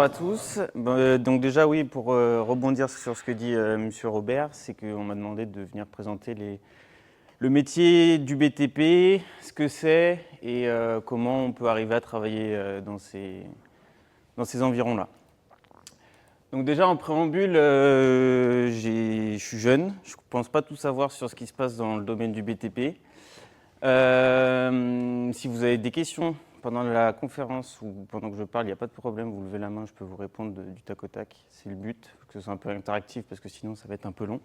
bonjour à tous. Donc déjà oui, pour rebondir sur ce que dit Monsieur Robert, c'est qu'on m'a demandé de venir présenter le métier du BTP, ce que c'est et comment on peut arriver à travailler dans ces environs-là. Donc déjà en préambule, je suis jeune, je ne pense pas tout savoir sur ce qui se passe dans le domaine du BTP. Si vous avez des questions pendant la conférence ou pendant que je parle, il n'y a pas de problème, vous levez la main, je peux vous répondre du tac au tac. C'est le but, que ce soit un peu interactif parce que sinon ça va être un peu long.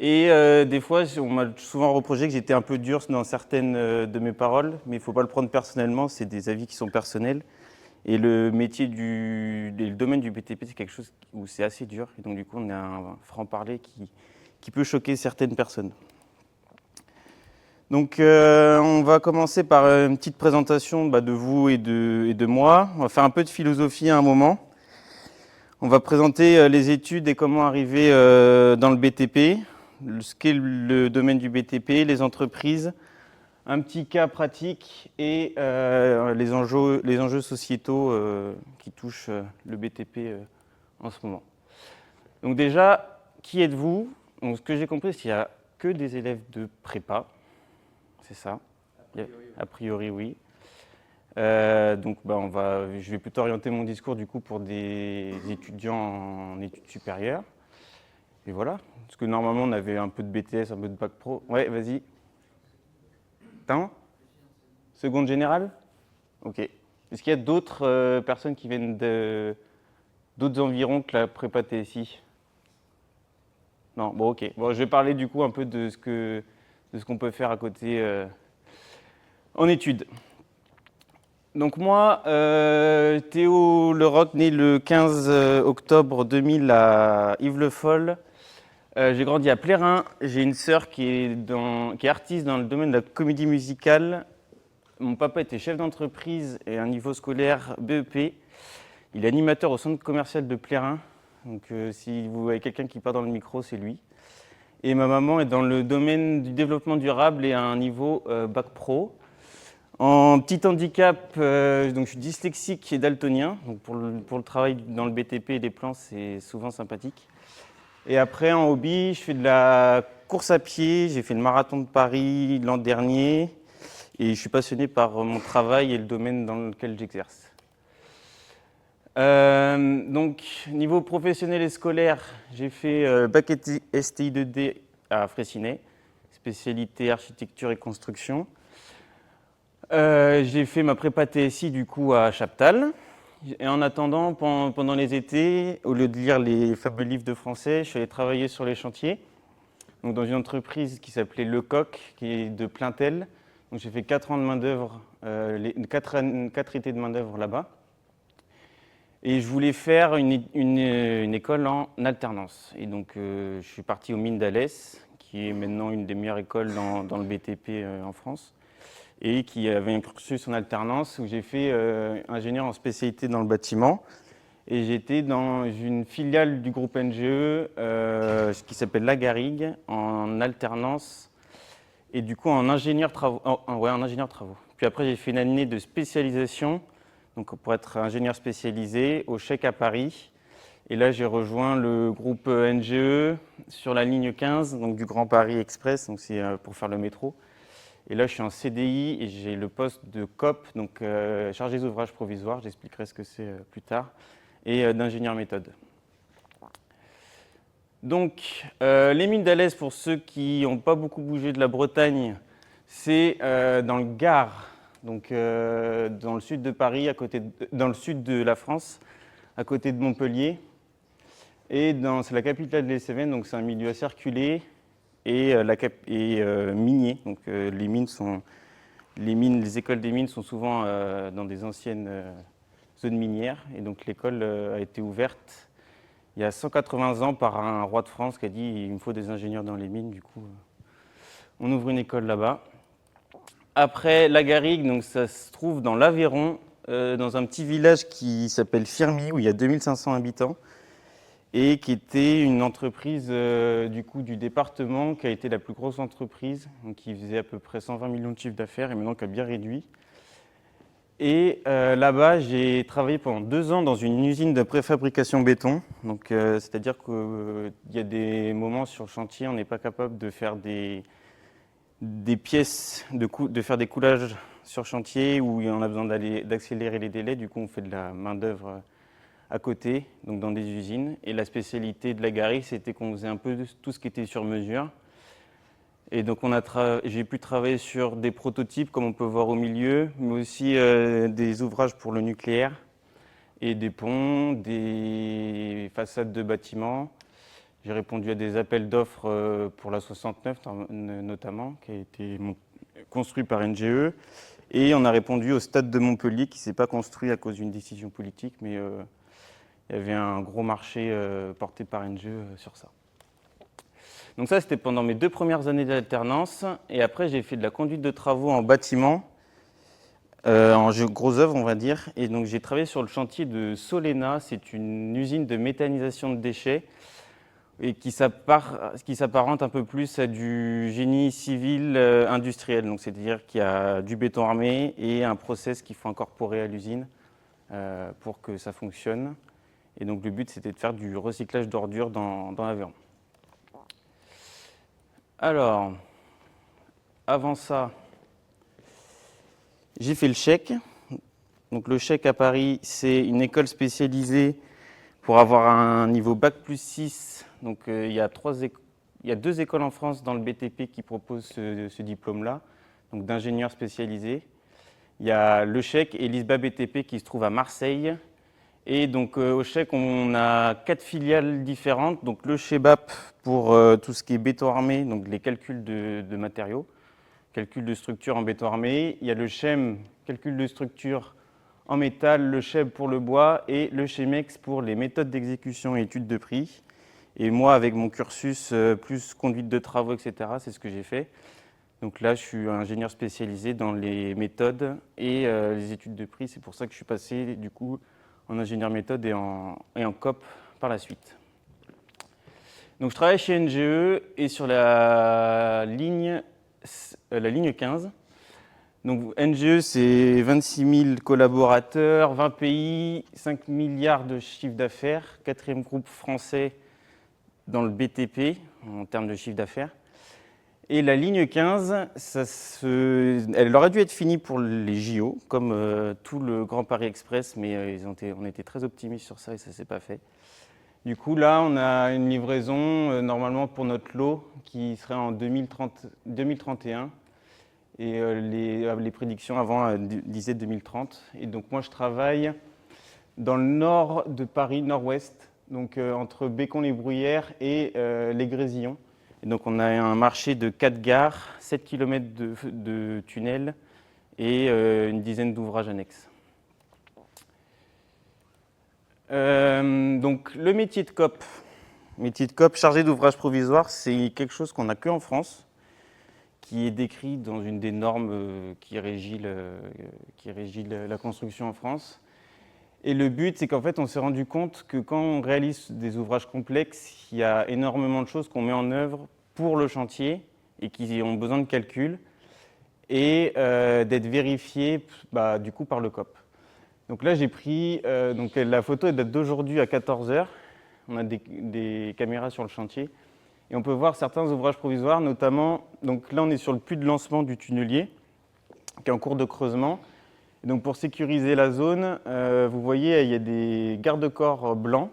Et des fois, on m'a souvent reproché que j'étais un peu dur dans certaines de mes paroles, mais il ne faut pas le prendre personnellement, c'est des avis qui sont personnels. Et le métier le domaine du BTP, c'est quelque chose où c'est assez dur. Et donc du coup, on a un franc-parler qui peut choquer certaines personnes. Donc on va commencer par une petite présentation de vous et de moi. On va faire un peu de philosophie à un moment. On va présenter les études et comment arriver dans le BTP, ce qu'est le domaine du BTP, les entreprises, un petit cas pratique et les enjeux sociétaux qui touchent le BTP en ce moment. Donc déjà, qui êtes-vous? Donc ce que j'ai compris, c'est qu'il n'y a que des élèves de prépa. C'est ça? A priori, oui. Donc, je vais plutôt orienter mon discours du coup pour des étudiants en études supérieures. Et voilà. Parce que normalement, on avait un peu de BTS, un peu de bac pro. Ouais, vas-y. Attends. Seconde générale? Ok. Est-ce qu'il y a d'autres personnes qui viennent d'autres environs que la prépa TSI? Non, bon, ok. Bon, je vais parler du coup un peu de ce qu'on peut faire à côté en études. Donc moi, Théo Leroc, né le 15 octobre 2000 à Yves-le-Foll. J'ai grandi à Plérin. J'ai une sœur qui est artiste dans le domaine de la comédie musicale. Mon papa était chef d'entreprise et à un niveau scolaire BEP. Il est animateur au centre commercial de Plérin. Donc si vous voyez quelqu'un qui part dans le micro, c'est lui. Et ma maman est dans le domaine du développement durable et à un niveau bac pro. En petit handicap, donc je suis dyslexique et daltonien. Donc pour le travail dans le BTP et les plans, c'est souvent sympathique. Et après, en hobby, je fais de la course à pied. J'ai fait le marathon de Paris l'an dernier. Et je suis passionné par mon travail et le domaine dans lequel j'exerce. Donc, niveau professionnel et scolaire, j'ai fait bac STI 2D à Fraissinet, spécialité architecture et construction. J'ai fait ma prépa TSI du coup à Chaptal. Et en attendant, pendant les étés, au lieu de lire les fameux livres de français, je suis allé travailler sur les chantiers. Donc dans une entreprise qui s'appelait Lecoq, qui est de Plaintel. Donc j'ai fait 4 ans de main-d'œuvre, 4 étés de main-d'œuvre là-bas. Et je voulais faire une école en alternance. Et donc je suis parti aux Mines d'Alès, qui est maintenant une des meilleures écoles dans le BTP en France, et qui avait un cursus en alternance où j'ai fait ingénieur en spécialité dans le bâtiment. Et j'étais dans une filiale du groupe NGE qui s'appelle La Garrigue, en alternance et du coup en ingénieur travaux. En ingénieur travaux. Puis après, j'ai fait une année de spécialisation donc pour être ingénieur spécialisé au Chèque à Paris. Et là, j'ai rejoint le groupe NGE sur la ligne 15 donc du Grand Paris Express, donc c'est pour faire le métro. Et là, je suis en CDI et j'ai le poste de COP, donc chargé des ouvrages provisoires, j'expliquerai ce que c'est plus tard, et d'ingénieur méthode. Donc, les mines d'Alès, pour ceux qui n'ont pas beaucoup bougé de la Bretagne, c'est dans le Gard, donc dans le sud de Paris, dans le sud de la France, à côté de Montpellier. Et c'est la capitale des Cévennes, donc c'est un milieu assez reculé et minier. Donc les écoles des mines sont souvent dans des anciennes zones minières. Et donc l'école a été ouverte il y a 180 ans par un roi de France qui a dit il me faut des ingénieurs dans les mines. Du coup, on ouvre une école là-bas. Après la Garrigue, donc ça se trouve dans l'Aveyron, dans un petit village qui s'appelle Firmy, où il y a 2500 habitants. Et qui était une entreprise du département, qui a été la plus grosse entreprise, donc qui faisait à peu près 120 millions de chiffre d'affaires et maintenant qui a bien réduit. Et là-bas, j'ai travaillé pendant 2 ans dans une usine de préfabrication béton. Donc, c'est-à-dire qu'il y a des moments sur le chantier, on n'est pas capable de faire des pièces, de faire des coulages sur chantier où on a besoin d'accélérer les délais. Du coup, on fait de la main-d'œuvre à côté, donc dans des usines. Et la spécialité de la Garrix, c'était qu'on faisait un peu tout ce qui était sur mesure. Et donc j'ai pu travailler sur des prototypes, comme on peut voir au milieu, mais aussi des ouvrages pour le nucléaire, et des ponts, des façades de bâtiments. J'ai répondu à des appels d'offres pour la 69 notamment, qui a été construit par NGE. Et on a répondu au stade de Montpellier, qui ne s'est pas construit à cause d'une décision politique, mais il y avait un gros marché porté par NGE sur ça. Donc ça, c'était pendant mes 2 premières années d'alternance. Et après, j'ai fait de la conduite de travaux en bâtiment, en gros œuvre, on va dire. Et donc, j'ai travaillé sur le chantier de Solena. C'est une usine de méthanisation de déchets et qui s'apparente un peu plus à du génie civil industriel. Donc, c'est-à-dire qu'il y a du béton armé et un process qu'il faut incorporer à l'usine pour que ça fonctionne. Et donc, le but, c'était de faire du recyclage d'ordures dans l'avion. Alors, avant ça, j'ai fait le Chec. Donc le Chec à Paris, c'est une école spécialisée pour avoir un niveau Bac+6. Donc il y a 2 écoles en France dans le BTP qui proposent ce diplôme-là, donc d'ingénieur spécialisé. Il y a le Chec et l'ISBA BTP qui se trouve à Marseille. Et donc au Chec, on a 4 filiales différentes. Donc le CHEBAP pour tout ce qui est béton armé, donc les calculs de matériaux, calcul de structure en béton armé. Il y a le CHEM, calcul de structure en métal, le CHEB pour le bois et le CHEMEX pour les méthodes d'exécution et études de prix. Et moi, avec mon cursus plus conduite de travaux, etc., c'est ce que j'ai fait. Donc là, je suis ingénieur spécialisé dans les méthodes et les études de prix. C'est pour ça que je suis passé du coup en ingénieur méthode et en COP par la suite. Donc je travaille chez NGE et sur la ligne 15. Donc NGE, c'est 26 000 collaborateurs, 20 pays, 5 milliards de chiffre d'affaires, 4e groupe français dans le BTP en termes de chiffre d'affaires. Et la ligne 15, elle aurait dû être finie pour les JO, comme tout le Grand Paris Express, mais on était très optimistes sur ça et ça ne s'est pas fait. Du coup, là, on a une livraison normalement pour notre lot qui serait en 2031. Et les prédictions avant disaient 2030. Et donc moi, je travaille dans le nord de Paris, nord-ouest, donc entre Bécon-les-Bruyères et les Grésillons. Et donc on a un marché de 4 gares, 7 km de tunnels et une dizaine d'ouvrages annexes. Donc le métier de COP, chargé d'ouvrages provisoires, c'est quelque chose qu'on n'a que en France, qui est décrit dans une des normes qui régit la construction en France. Et le but, c'est qu'en fait, on s'est rendu compte que quand on réalise des ouvrages complexes, il y a énormément de choses qu'on met en œuvre pour le chantier et qui ont besoin de calcul et d'être vérifiées du coup par le COP. Donc là, j'ai pris, donc la photo elle date d'aujourd'hui à 14h. On a des caméras sur le chantier. Et on peut voir certains ouvrages provisoires, notamment, donc là on est sur le puits de lancement du tunnelier, qui est en cours de creusement. Et donc pour sécuriser la zone, vous voyez, il y a des garde-corps blancs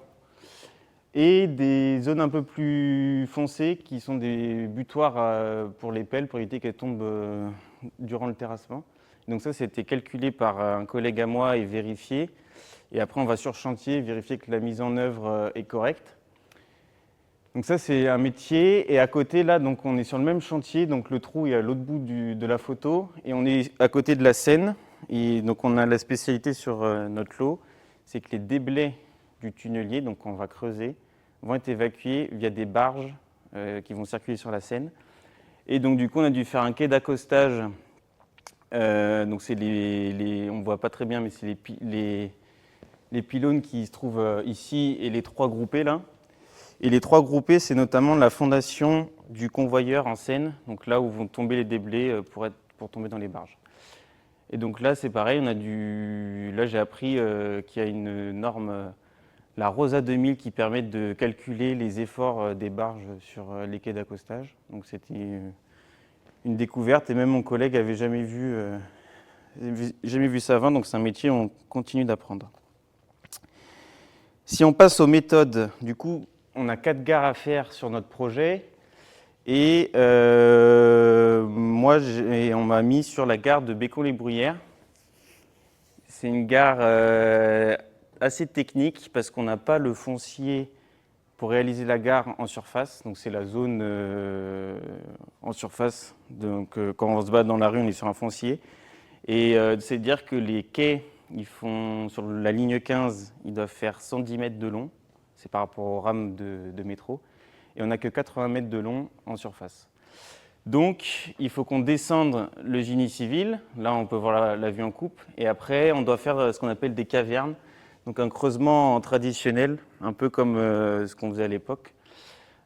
et des zones un peu plus foncées qui sont des butoirs pour les pelles pour éviter qu'elles tombent durant le terrassement. Donc ça, c'était calculé par un collègue à moi et vérifié. Et après, on va sur chantier vérifier que la mise en œuvre est correcte. Donc ça, c'est un métier. Et à côté, là, donc on est sur le même chantier. Donc le trou est à l'autre bout de la photo. Et on est à côté de la Seine. Et donc on a la spécialité sur notre lot, c'est que les déblais du tunnelier, donc on va creuser, vont être évacués via des barges qui vont circuler sur la Seine. Et donc du coup, on a dû faire un quai d'accostage. Donc c'est on ne voit pas très bien, mais c'est les pylônes qui se trouvent ici et les 3 groupés là. Et les 3 groupés, c'est notamment la fondation du convoyeur en Seine, donc là où vont tomber les déblais pour tomber dans les barges. Et donc là, c'est pareil, là j'ai appris qu'il y a une norme, la ROSA 2000, qui permet de calculer les efforts des barges sur les quais d'accostage. Donc c'était une découverte, et même mon collègue avait jamais vu ça avant, donc c'est un métier où on continue d'apprendre. Si on passe aux méthodes, du coup, on a 4 gares à faire sur notre projet. Et moi, on m'a mis sur la gare de Bécon-les-Bruyères. C'est une gare assez technique parce qu'on n'a pas le foncier pour réaliser la gare en surface. Donc c'est la zone en surface. Donc quand on se bat dans la rue, on est sur un foncier. Et c'est dire que les quais, sur la ligne 15, ils doivent faire 110 mètres de long. C'est par rapport aux rames de métro. Et on n'a que 80 mètres de long en surface. Donc, il faut qu'on descende le génie civil. Là, on peut voir la vue en coupe. Et après, on doit faire ce qu'on appelle des cavernes. Donc, un creusement traditionnel, un peu comme ce qu'on faisait à l'époque.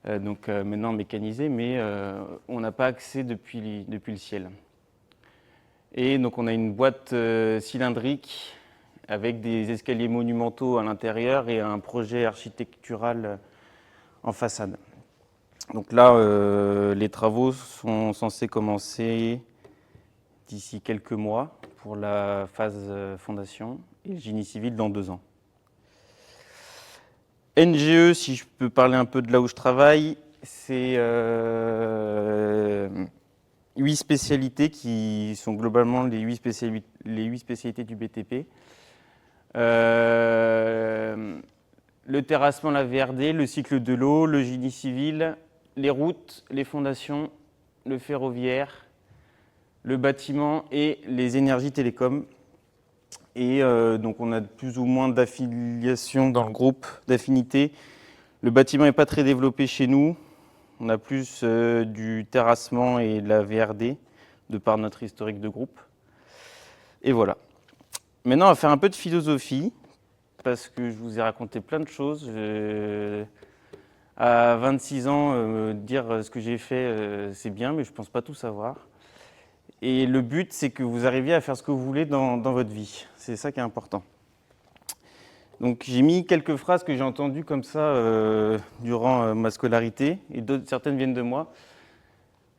Maintenant mécanisé, mais on n'a pas accès depuis le ciel. Et donc, on a une boîte cylindrique avec des escaliers monumentaux à l'intérieur et un projet architectural en façade. Donc là, les travaux sont censés commencer d'ici quelques mois pour la phase fondation et le génie civil dans 2 ans. NGE, si je peux parler un peu de là où je travaille, c'est 8 spécialités qui sont globalement les 8 spécialités du BTP. Le terrassement, la VRD, le cycle de l'eau, le génie civil, les routes, les fondations, le ferroviaire, le bâtiment et les énergies télécoms. Et donc on a plus ou moins d'affiliation dans le groupe, d'affinités. Le bâtiment n'est pas très développé chez nous. On a plus du terrassement et de la VRD, de par notre historique de groupe. Et voilà. Maintenant, on va faire un peu de philosophie, parce que je vous ai raconté plein de choses. À 26 ans, dire ce que j'ai fait, c'est bien, mais je ne pense pas tout savoir. Et le but, c'est que vous arriviez à faire ce que vous voulez dans votre vie. C'est ça qui est important. Donc j'ai mis quelques phrases que j'ai entendues comme ça durant ma scolarité, et certaines viennent de moi.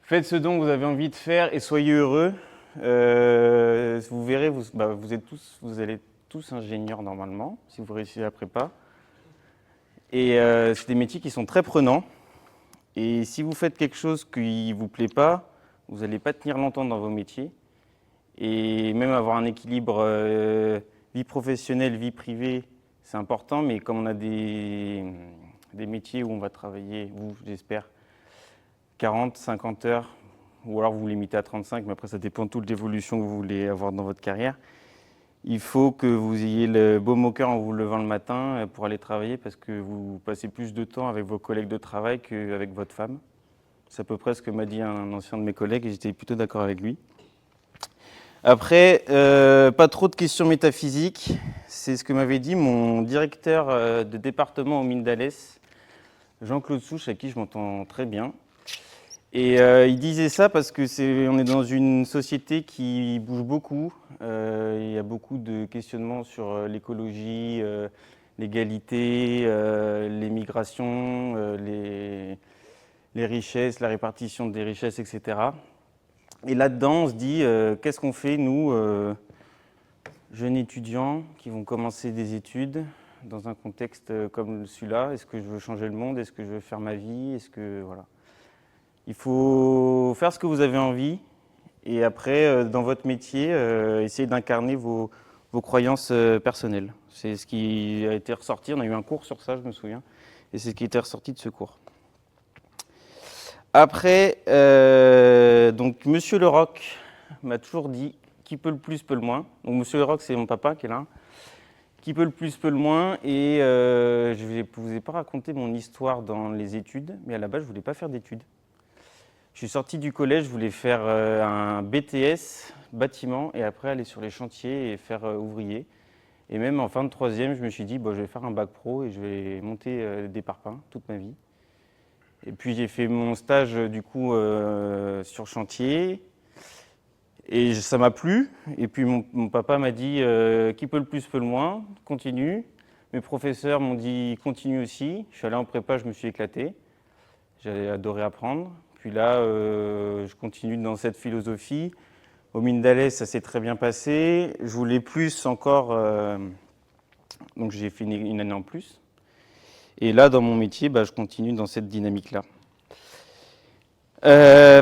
Faites ce dont vous avez envie de faire et soyez heureux. Vous verrez, vous allez tous ingénieurs normalement, si vous réussissez la prépa. Et c'est des métiers qui sont très prenants. Et si vous faites quelque chose qui ne vous plaît pas, vous n'allez pas tenir longtemps dans vos métiers. Et même avoir un équilibre vie professionnelle, vie privée, c'est important. Mais comme on a des métiers où on va travailler, vous, j'espère, 40, 50 heures, ou alors vous vous limitez à 35, mais après ça dépend de toute l'évolution que vous voulez avoir dans votre carrière. Il faut que vous ayez le baume au cœur en vous levant le matin pour aller travailler parce que vous passez plus de temps avec vos collègues de travail qu'avec votre femme. C'est à peu près ce que m'a dit un ancien de mes collègues et j'étais plutôt d'accord avec lui. Après, pas trop de questions métaphysiques. C'est ce que m'avait dit mon directeur de département aux Mines d'Alès, Jean-Claude Souche, avec qui je m'entends très bien. Et il disait ça parce que on est dans une société qui bouge beaucoup. Il y a beaucoup de questionnements sur l'écologie, l'égalité, les migrations, les richesses, la répartition des richesses, etc. Et là-dedans, on se dit, qu'est-ce qu'on fait, nous, jeunes étudiants qui vont commencer des études dans un contexte comme celui-là? Est-ce que je veux changer le monde? Est-ce que je veux faire ma vie? Voilà. Il faut faire ce que vous avez envie et après, dans votre métier, essayer d'incarner vos croyances personnelles. C'est ce qui a été ressorti. On a eu un cours sur ça, je me souviens, et c'est ce qui était ressorti de ce cours. Après, donc Monsieur Leroc m'a toujours dit qui peut le plus peut le moins. Donc Monsieur Leroc, c'est mon papa qui est là. Qui peut le plus peut le moins. Et je ne vous ai pas raconté mon histoire dans les études, mais à la base, je ne voulais pas faire d'études. Je suis sorti du collège, je voulais faire un BTS, bâtiment, et après aller sur les chantiers et faire ouvrier. Et même en fin de troisième, je me suis dit, je vais faire un bac pro et je vais monter des parpaings toute ma vie. Et puis j'ai fait mon stage du coup sur chantier. Et ça m'a plu. Et puis mon papa m'a dit qui peut le plus peut le moins, continue. Mes professeurs m'ont dit continue aussi. Je suis allé en prépa, je me suis éclaté. J'ai adoré apprendre. Puis là, je continue dans cette philosophie. Au Mines d'Alès, ça s'est très bien passé. Je voulais plus encore, donc j'ai fait une année en plus. Et là, dans mon métier, je continue dans cette dynamique-là.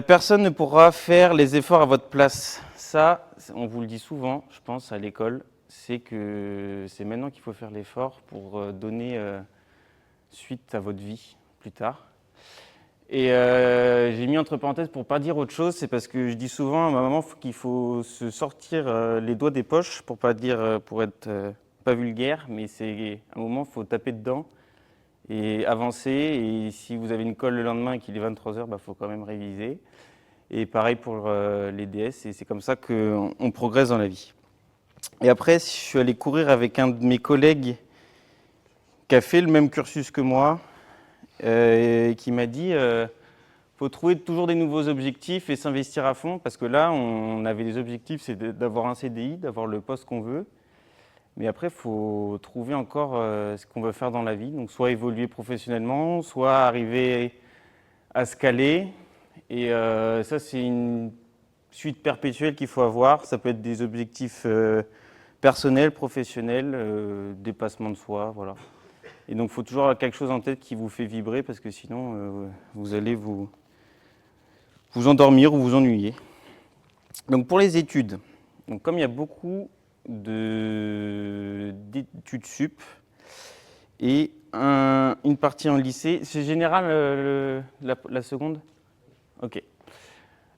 Personne ne pourra faire les efforts à votre place. Ça, on vous le dit souvent, je pense, à l'école. C'est que c'est maintenant qu'il faut faire l'effort pour donner suite à votre vie plus tard. Et j'ai mis entre parenthèses pour pas dire autre chose, c'est parce que je dis souvent à ma maman qu'il faut se sortir les doigts des poches pour pas dire, pour être pas vulgaire, mais c'est un moment, il faut taper dedans et avancer. Et si vous avez une colle le lendemain et qu'il est 23h, faut quand même réviser. Et pareil pour les DS, et c'est comme ça qu'on progresse dans la vie. Et après, je suis allé courir avec un de mes collègues qui a fait le même cursus que moi, et qui m'a dit faut trouver toujours des nouveaux objectifs et s'investir à fond, parce que là, on avait des objectifs, c'est d'avoir un CDI, d'avoir le poste qu'on veut. Mais après, il faut trouver encore ce qu'on veut faire dans la vie. Donc, soit évoluer professionnellement, soit arriver à se caler. Et ça, c'est une suite perpétuelle qu'il faut avoir. Ça peut être des objectifs personnels, professionnels, dépassement de soi, voilà. Et donc, il faut toujours avoir quelque chose en tête qui vous fait vibrer, parce que sinon, vous allez vous endormir ou vous ennuyer. Donc, pour les études, donc, comme il y a beaucoup d'études sup et une partie en lycée, c'est général la seconde ? Ok.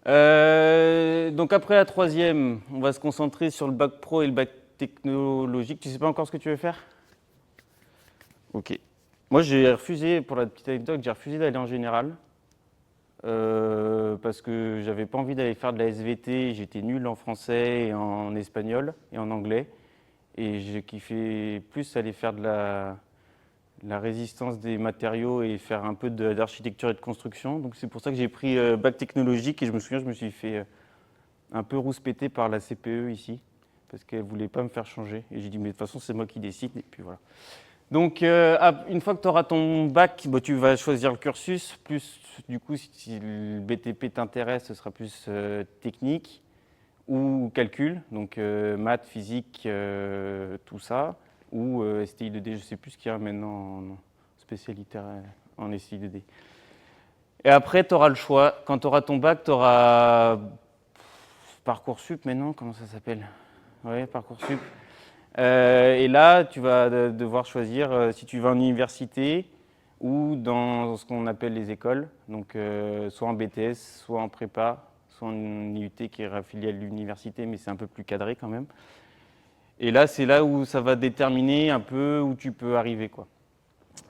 Donc, après la troisième, on va se concentrer sur le bac pro et le bac technologique. Tu ne sais pas encore ce que tu veux faire ? Ok. Moi, j'ai refusé, pour la petite anecdote, j'ai refusé d'aller en général parce que j'avais pas envie d'aller faire de la SVT. J'étais nul en français et en espagnol et en anglais. Et j'ai kiffé plus aller faire de la résistance des matériaux et faire un peu d'architecture et de construction. Donc, c'est pour ça que j'ai pris bac technologique, et je me souviens, je me suis fait un peu rouspéter par la CPE ici parce qu'elle ne voulait pas me faire changer. Et j'ai dit, mais de toute façon, c'est moi qui décide. Et puis voilà. Donc, une fois que tu auras ton bac, tu vas choisir le cursus. Plus, du coup, si le BTP t'intéresse, ce sera plus technique ou calcul, donc maths, physique, tout ça, ou STI 2D, je ne sais plus ce qu'il y a maintenant en spécialité en STI 2D. Et après, tu auras le choix. Quand tu auras ton bac, tu auras Parcoursup maintenant, comment ça s'appelle ? Oui, Parcoursup. Et là, tu vas devoir choisir si tu vas en université ou dans ce qu'on appelle les écoles, donc soit en BTS, soit en prépa, soit en IUT qui est raffilié à l'université, mais c'est un peu plus cadré quand même. Et là, c'est là où ça va déterminer un peu où tu peux arriver, quoi.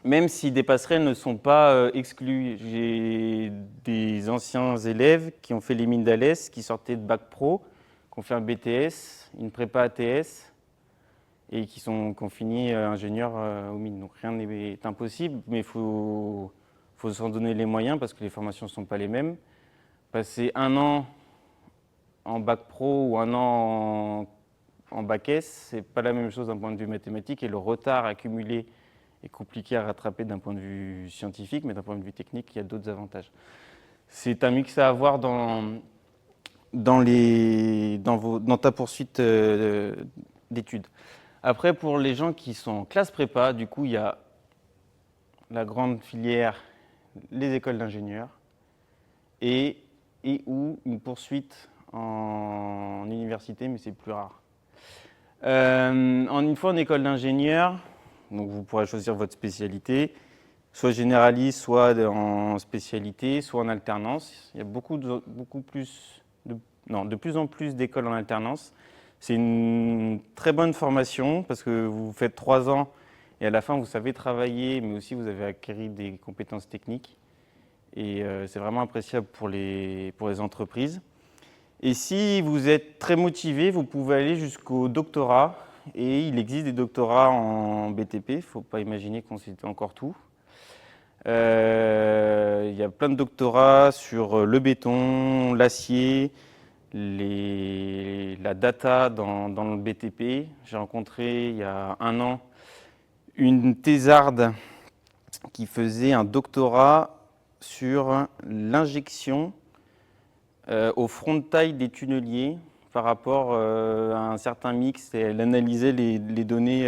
Même si des passerelles ne sont pas exclues. J'ai des anciens élèves qui ont fait les mines d'Alès, qui sortaient de bac pro, qui ont fait un BTS, une prépa ATS, et qui ont fini ingénieurs aux mines. Donc rien n'est impossible, mais il faut s'en donner les moyens parce que les formations ne sont pas les mêmes. Passer un an en bac pro ou un an en bac S, ce n'est pas la même chose d'un point de vue mathématique, et le retard accumulé est compliqué à rattraper d'un point de vue scientifique, mais d'un point de vue technique, il y a d'autres avantages. C'est un mix à avoir dans ta poursuite d'études. Après, pour les gens qui sont en classe prépa, du coup, il y a la grande filière, les écoles d'ingénieurs, et ou une poursuite en université, mais c'est plus rare. Une fois en école d'ingénieur, donc vous pourrez choisir votre spécialité, soit généraliste, soit en spécialité, soit en alternance. Il y a de plus en plus d'écoles en alternance. C'est une très bonne formation parce que vous faites 3 ans et à la fin vous savez travailler, mais aussi vous avez acquis des compétences techniques. Et c'est vraiment appréciable pour les entreprises. Et si vous êtes très motivé, vous pouvez aller jusqu'au doctorat. Et il existe des doctorats en BTP, il ne faut pas imaginer qu'on sait encore tout. Il y a plein de doctorats sur le béton, l'acier, la data dans le BTP. J'ai rencontré il y a 1 an une thésarde qui faisait un doctorat sur l'injection au front de taille des tunneliers par rapport à un certain mix, et elle analysait les données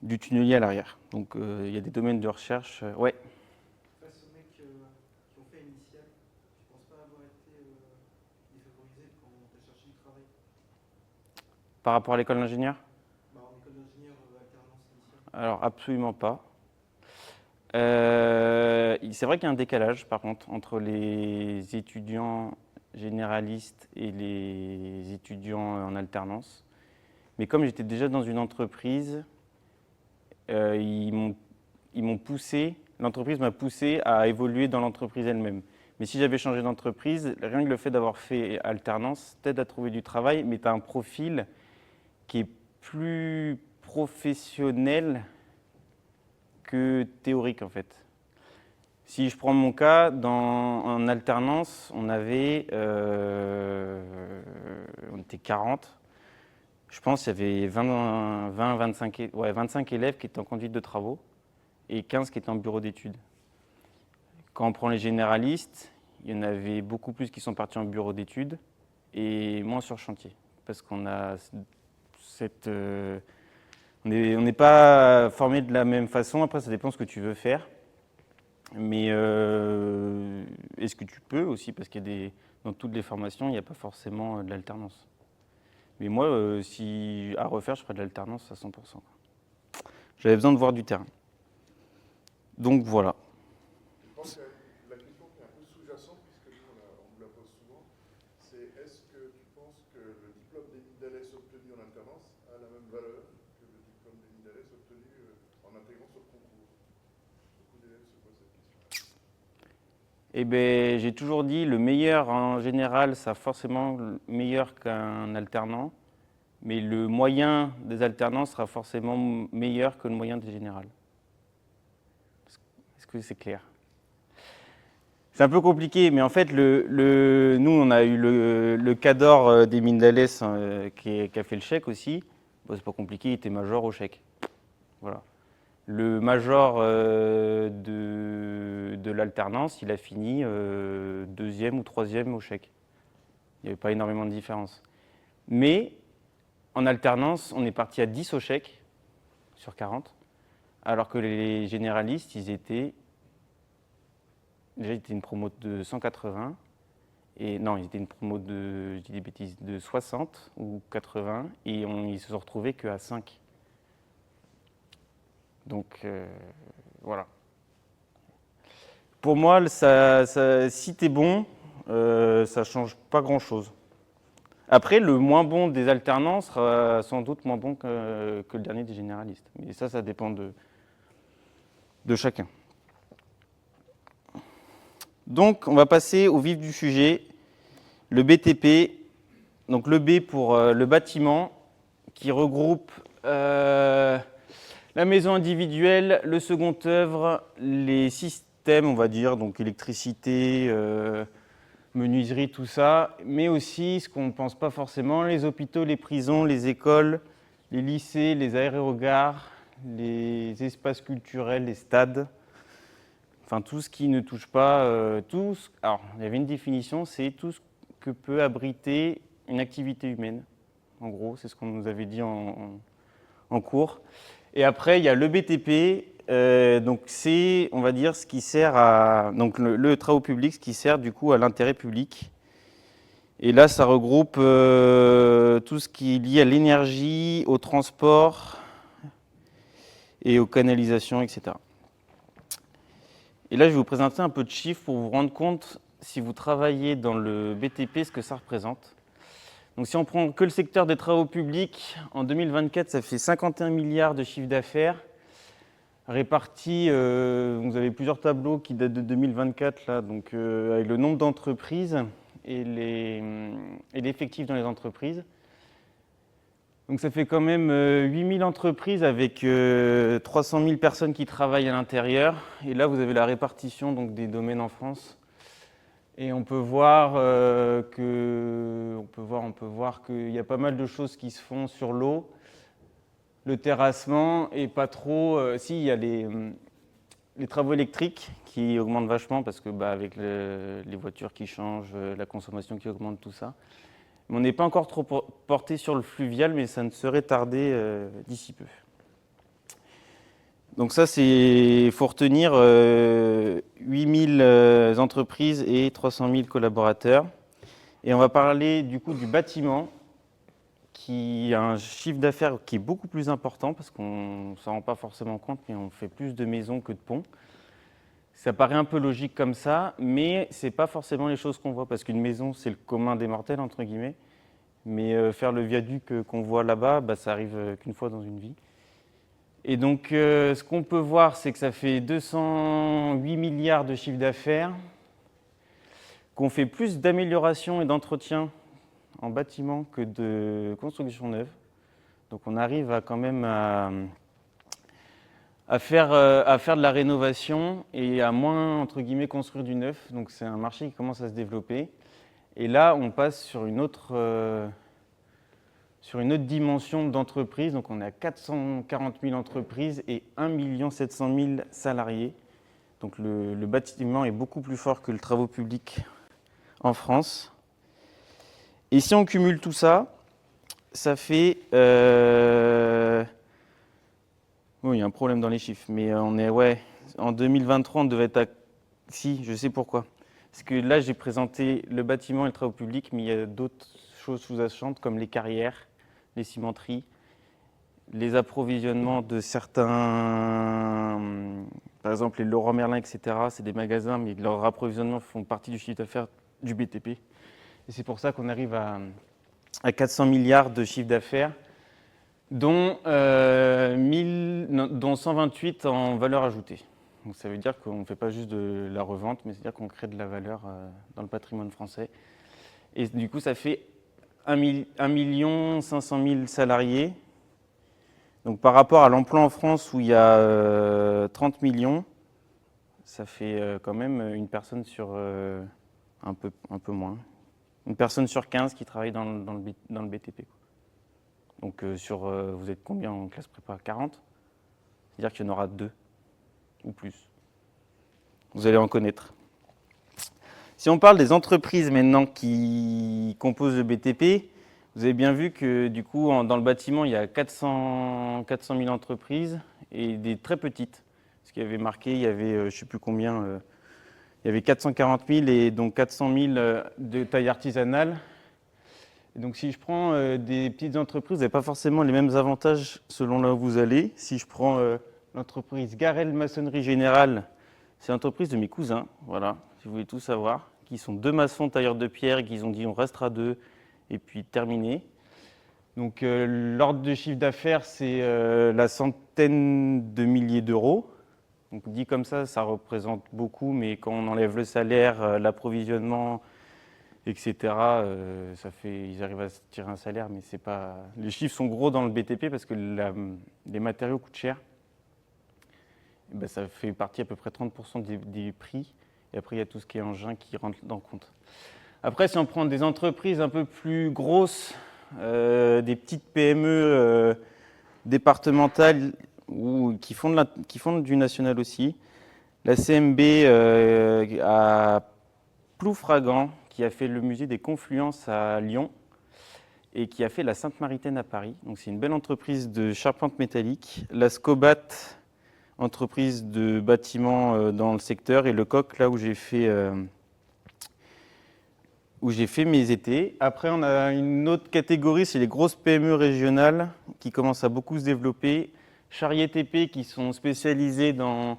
du tunnelier à l'arrière. Donc il y a des domaines de recherche. Ouais. Face aux mecs qui ont fait initial, je pense pas avoir été défavorisé quand tu as cherché du travail. Par rapport à l'école d'ingénieur? Bah, en école d'ingénieur, alternance initiale. Alors absolument pas. C'est vrai qu'il y a un décalage par contre entre les étudiants généralistes et les étudiants en alternance. Mais comme j'étais déjà dans une entreprise, ils m'ont poussé, l'entreprise m'a poussé à évoluer dans l'entreprise elle-même. Mais si j'avais changé d'entreprise, rien que le fait d'avoir fait alternance t'aide à trouver du travail, mais tu as un profil qui est plus professionnel que théorique en fait. Si je prends mon cas, en alternance, on était 40. Je pense qu'il y avait 25 élèves qui étaient en conduite de travaux et 15 qui étaient en bureau d'études. Quand on prend les généralistes, il y en avait beaucoup plus qui sont partis en bureau d'études et moins sur chantier. Parce qu'on a on n'est pas formé de la même façon. Après, ça dépend de ce que tu veux faire. Mais est-ce que tu peux aussi, parce qu'il dans toutes les formations, il n'y a pas forcément de l'alternance. Mais moi, si à refaire, je ferais de l'alternance à 100%. J'avais besoin de voir du terrain. Donc voilà. Je pense que la question qui est un peu sous-jacente, puisque nous on vous la pose souvent, c'est est-ce que tu penses que le diplôme d'Émile obtenu en alternance a la même valeur que le diplôme d'Émile obtenu en intégrant ce concours? Beaucoup d'élèves se posent cette question. Eh bien, j'ai toujours dit, le meilleur en général, ça forcément meilleur qu'un alternant, mais le moyen des alternants sera forcément meilleur que le moyen des générales. Est-ce que c'est clair? C'est un peu compliqué, mais en fait, nous, on a eu le cadre d'Émile Dallès qui a fait le chèque aussi. Bon, c'est pas compliqué, il était major au chèque. Voilà. Le major de l'alternance, il a fini 2e ou 3e au chèque. Il n'y avait pas énormément de différence. Mais en alternance, on est parti à 10 au chèque sur 40, alors que les généralistes, ils étaient une promo de 180, et non, ils étaient une promo de, je dis des bêtises, de 60 ou 80, et ils se sont retrouvés qu'à 5. Donc voilà. Pour moi, si tu es bon, ça ne change pas grand-chose. Après, le moins bon des alternants sera sans doute moins bon que le dernier des généralistes. Mais ça dépend de chacun. Donc, on va passer au vif du sujet, le BTP. Donc le B pour le bâtiment, qui regroupe la maison individuelle, le second œuvre, les systèmes, on va dire, donc électricité, menuiserie, tout ça, mais aussi ce qu'on ne pense pas forcément, les hôpitaux, les prisons, les écoles, les lycées, les aérogares, les espaces culturels, les stades, enfin tout ce qui ne touche pas, alors il y avait une définition, c'est tout ce que peut abriter une activité humaine, en gros, c'est ce qu'on nous avait dit en cours. Et après, il y a le BTP, donc c'est, on va dire, ce qui sert à, donc le travaux public, ce qui sert du coup à l'intérêt public. Et là, ça regroupe tout ce qui est lié à l'énergie, au transport et aux canalisations, etc. Et là, je vais vous présenter un peu de chiffres pour vous rendre compte, si vous travaillez dans le BTP, ce que ça représente. Donc si on prend que le secteur des travaux publics, en 2024, ça fait 51 milliards de chiffre d'affaires, répartis, vous avez plusieurs tableaux qui datent de 2024, là, donc, avec le nombre d'entreprises et l'effectif dans les entreprises. Donc ça fait quand même 8000 entreprises avec 300 000 personnes qui travaillent à l'intérieur. Et là, vous avez la répartition donc, des domaines en France. Et on peut voir qu'il y a pas mal de choses qui se font sur l'eau. Le terrassement et pas trop. Si, il y a les travaux électriques qui augmentent vachement parce que avec les voitures qui changent, la consommation qui augmente, tout ça. Mais on n'est pas encore trop porté sur le fluvial, mais ça ne serait tardé d'ici peu. Donc ça, il faut retenir 8000 entreprises et 300 000 collaborateurs. Et on va parler du coup du bâtiment, qui a un chiffre d'affaires qui est beaucoup plus important, parce qu'on ne s'en rend pas forcément compte, mais on fait plus de maisons que de ponts. Ça paraît un peu logique comme ça, mais ce n'est pas forcément les choses qu'on voit, parce qu'une maison, c'est le commun des mortels, entre guillemets. Mais faire le viaduc qu'on voit là-bas, ça arrive qu'une fois dans une vie. Et donc, ce qu'on peut voir, c'est que ça fait 208 milliards de chiffre d'affaires, qu'on fait plus d'amélioration et d'entretien en bâtiment que de construction neuve. Donc, on arrive à quand même à faire de la rénovation et à moins, entre guillemets, construire du neuf. Donc, c'est un marché qui commence à se développer. Et là, on passe sur une autre dimension d'entreprise. Donc, on est à 440 000 entreprises et 1 700 000 salariés. Donc, le bâtiment est beaucoup plus fort que le travaux publics en France. Et si on cumule tout ça, ça fait... Oui, il y a un problème dans les chiffres, mais on est... En 2023, on devait être à... Si, je sais pourquoi. Parce que là, j'ai présenté le bâtiment et le travaux publics, mais il y a d'autres choses sous-jacentes comme les carrières, les cimenteries, les approvisionnements de certains, par exemple les Leroy Merlin, etc. C'est des magasins, mais leurs approvisionnements font partie du chiffre d'affaires du BTP. Et c'est pour ça qu'on arrive à 400 milliards de chiffre d'affaires, dont 128 en valeur ajoutée. Donc ça veut dire qu'on ne fait pas juste de la revente, mais c'est-à-dire qu'on crée de la valeur dans le patrimoine français. Et du coup, ça fait 1 500 000 salariés. Donc par rapport à l'emploi en France où il y a 30 millions, ça fait quand même une personne sur un peu moins. Une personne sur 15 qui travaille dans le BTP. Donc vous êtes combien en classe prépa? 40? C'est-à-dire qu'il y en aura 2 ou plus. Vous allez en connaître. Si on parle des entreprises maintenant qui composent le BTP, vous avez bien vu que du coup, dans le bâtiment, il y a 400 000 entreprises et des très petites. Ce qui avait marqué, il y avait, je ne sais plus combien, il y avait 440 000 et donc 400 000 de taille artisanale. Et donc si je prends des petites entreprises, vous n'avez pas forcément les mêmes avantages selon là où vous allez. Si je prends l'entreprise Garel Maçonnerie Générale, c'est l'entreprise de mes cousins, voilà, si vous voulez tout savoir, qui sont 2 maçons tailleurs de pierre et qui ont dit on restera 2 et puis terminé. Donc l'ordre de chiffre d'affaires, c'est la centaine de milliers d'euros. Donc dit comme ça représente beaucoup, mais quand on enlève le salaire, l'approvisionnement, etc., ils arrivent à se tirer un salaire, mais c'est pas... Les chiffres sont gros dans le BTP parce que les matériaux coûtent cher. Et ça fait partie à peu près 30% des prix. Et après, il y a tout ce qui est engin qui rentre dans le compte. Après, si on prend des entreprises un peu plus grosses, des petites PME départementales ou qui font du national aussi, la CMB à Ploufragan, qui a fait le musée des Confluences à Lyon et qui a fait la Sainte-Maritaine à Paris. Donc c'est une belle entreprise de charpente métallique. La Scobat, entreprise de bâtiments dans le secteur, et le Coq, là où j'ai fait mes étés. Après, on a une autre catégorie, c'est les grosses PME régionales qui commencent à beaucoup se développer. Charrier TP qui sont spécialisés dans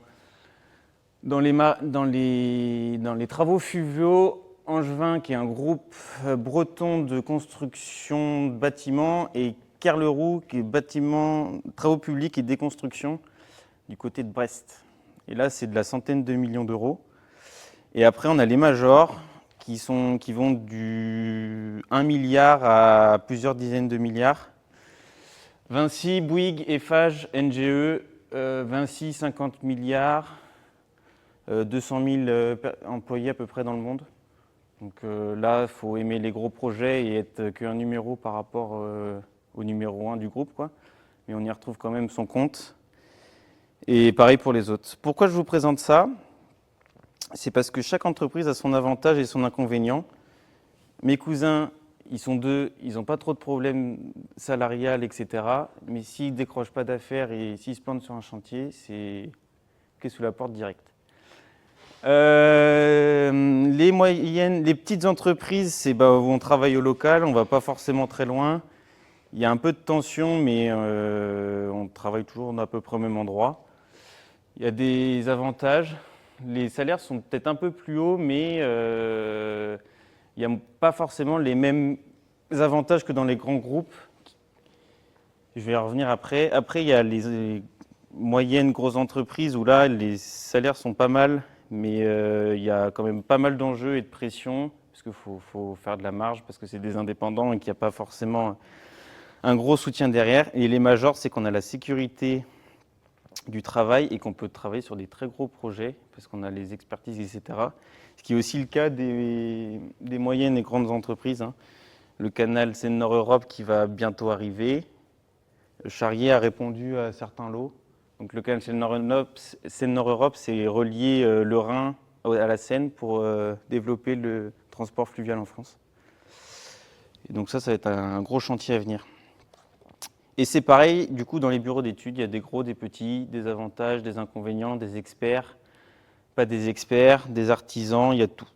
les travaux fluviaux. Angevin qui est un groupe breton de construction de bâtiments, et Kerleroux qui est travaux publics et déconstruction du côté de Brest. Et là, c'est de la centaine de millions d'euros. Et après, on a les majors qui vont du 1 milliard à plusieurs dizaines de milliards. Vinci, Bouygues, Eiffage, NGE, Vinci 50 milliards, 200 000 employés à peu près dans le monde. Donc là, il faut aimer les gros projets et être qu'un numéro par rapport au numéro 1 du groupe, quoi. Mais on y retrouve quand même son compte. Et pareil pour les autres. Pourquoi je vous présente ça? C'est parce que chaque entreprise a son avantage et son inconvénient. Mes cousins, ils sont deux, ils n'ont pas trop de problèmes salarial, etc. Mais s'ils ne décrochent pas d'affaires et s'ils se plantent sur un chantier, c'est clé sous la porte direct. Les petites entreprises, c'est où on travaille au local, on ne va pas forcément très loin. Il y a un peu de tension, mais on travaille toujours à peu près au même endroit. Il y a des avantages. Les salaires sont peut-être un peu plus hauts, mais il n'y a pas forcément les mêmes avantages que dans les grands groupes. Je vais y revenir après. Après, il y a les moyennes, grosses entreprises où là, les salaires sont pas mal, mais il y a quand même pas mal d'enjeux et de pression, parce qu'il faut faire de la marge, parce que c'est des indépendants et qu'il n'y a pas forcément un gros soutien derrière. Et les majors, c'est qu'on a la sécurité du travail et qu'on peut travailler sur des très gros projets, parce qu'on a les expertises, etc. Ce qui est aussi le cas des moyennes et grandes entreprises. Le canal Seine-Nord Europe qui va bientôt arriver. Charrier a répondu à certains lots. Donc le canal Seine-Nord Europe, c'est relier le Rhin à la Seine pour développer le transport fluvial en France. Et donc ça va être un gros chantier à venir. Et c'est pareil, du coup, dans les bureaux d'études, il y a des gros, des petits, des avantages, des inconvénients, des experts, pas des experts, des artisans, il y a tout.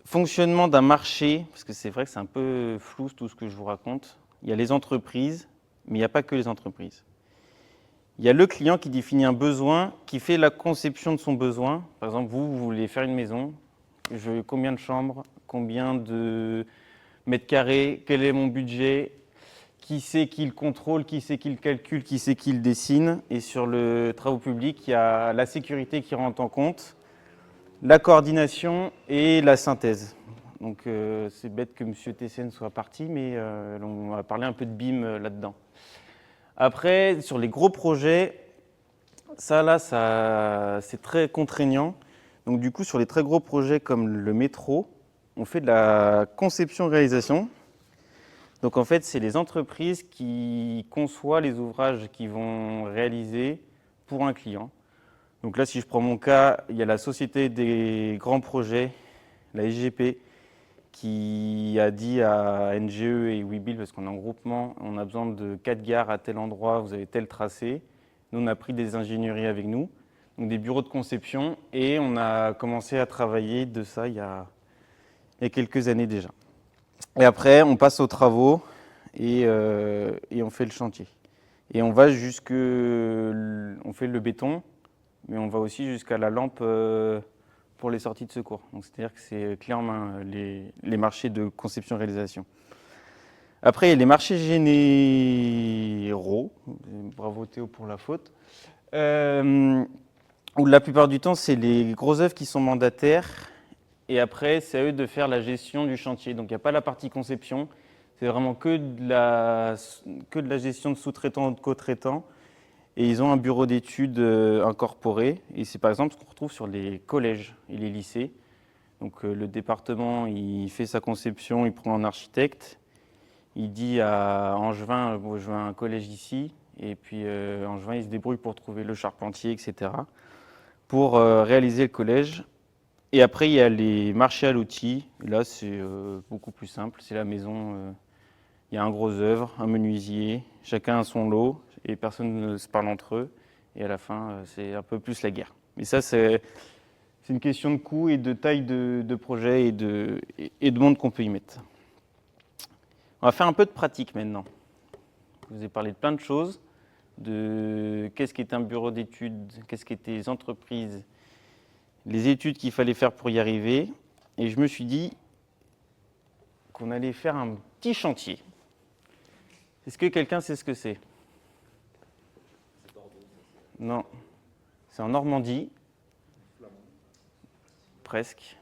Fonctionnement d'un marché, parce que c'est vrai que c'est un peu flou tout ce que je vous raconte. Il y a les entreprises, mais il n'y a pas que les entreprises. Il y a le client qui définit un besoin, qui fait la conception de son besoin. Par exemple, vous voulez faire une maison, combien de chambres, combien de mètres carrés, quel est mon budget, qui c'est qui le contrôle, qui c'est qui le calcule, qui c'est qui le dessine. Et sur le travaux public, il y a la sécurité qui rentre en compte, la coordination et la synthèse. Donc c'est bête que M. Tessène soit parti, mais on va parler un peu de BIM là-dedans. Après, sur les gros projets, ça c'est très contraignant. Donc du coup, sur les très gros projets comme le métro, on fait de la conception-réalisation. Donc en fait, c'est les entreprises qui conçoivent les ouvrages qu'ils vont réaliser pour un client. Donc là, si je prends mon cas, il y a la Société des grands projets, la SGP, qui a dit à NGE et Webuild, parce qu'on est en groupement, on a besoin de 4 gares à tel endroit, vous avez tel tracé. Nous, on a pris des ingénieries avec nous, donc des bureaux de conception, et on a commencé à travailler de ça il y a quelques années déjà. Et après, on passe aux travaux et on fait le chantier. Et on va on fait le béton, mais on va aussi jusqu'à la lampe pour les sorties de secours. Donc c'est-à-dire que c'est clé en main les marchés de conception-réalisation. Après, il y a les marchés généraux. Bravo Théo pour la faute. Où la plupart du temps, c'est les gros œuvres qui sont mandataires. Et après, c'est à eux de faire la gestion du chantier. Donc il n'y a pas la partie conception. C'est vraiment que de la gestion de sous-traitants ou de co-traitants. Et ils ont un bureau d'études incorporé. Et c'est par exemple ce qu'on retrouve sur les collèges et les lycées. Donc le département, il fait sa conception, il prend un architecte. Il dit à Angevin, je veux un collège ici. Et puis Angevin, il se débrouille pour trouver le charpentier, etc. pour réaliser le collège. Et après, il y a les marchés à l'outil. Là, c'est beaucoup plus simple. C'est la maison. Il y a un gros œuvre, un menuisier. Chacun a son lot et personne ne se parle entre eux. Et à la fin, c'est un peu plus la guerre. Mais ça, c'est une question de coût et de taille de projet et de monde qu'on peut y mettre. On va faire un peu de pratique maintenant. Je vous ai parlé de plein de choses, de qu'est-ce qu'est un bureau d'études, qu'est-ce qu'étaient les entreprises, les études qu'il fallait faire pour y arriver. Et je me suis dit qu'on allait faire un petit chantier. Est-ce que quelqu'un sait ce que c'est? Non. C'est en Normandie. Presque.